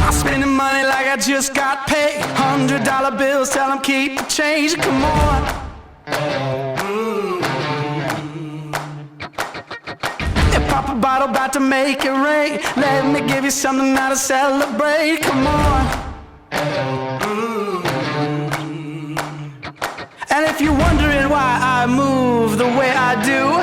I'm spending money like I just got paid. $100 bills, tell them keep the change. Come on. Pop a bottle, about to make it rain. Let me give you something now to celebrate. Come on. And if you're wondering why I move the way I do,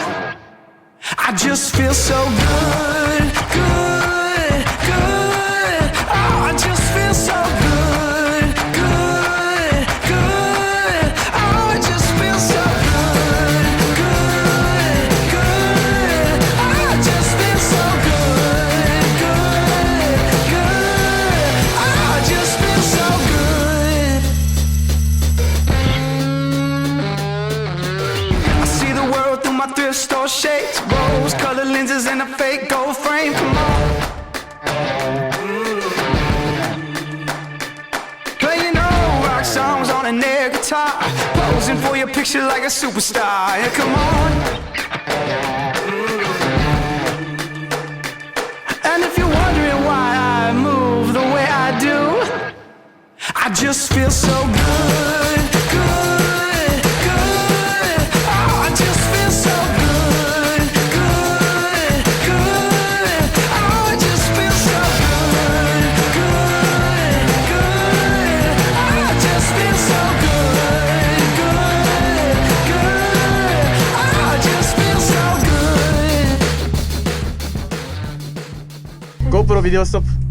I just feel so good, good, good. Oh, I just feel so good, good, good. Oh, I just feel so good, good, good. Oh, I just feel so good, good, good. Oh, I just feel so good. I see the world through my thrift store shades, rose-colored lenses and a fake gold frame. Come on. Playing old rock songs on an air guitar, posing for your picture like a superstar. Yeah, come on. And if you're wondering why I move the way I do, I just feel so good, good, good. Oh, I just feel so good, good, good. Oh, I just feel so good, good, good. Oh, I just feel so good, good, good. Oh, I just feel so good. GoPro ビデオストップ。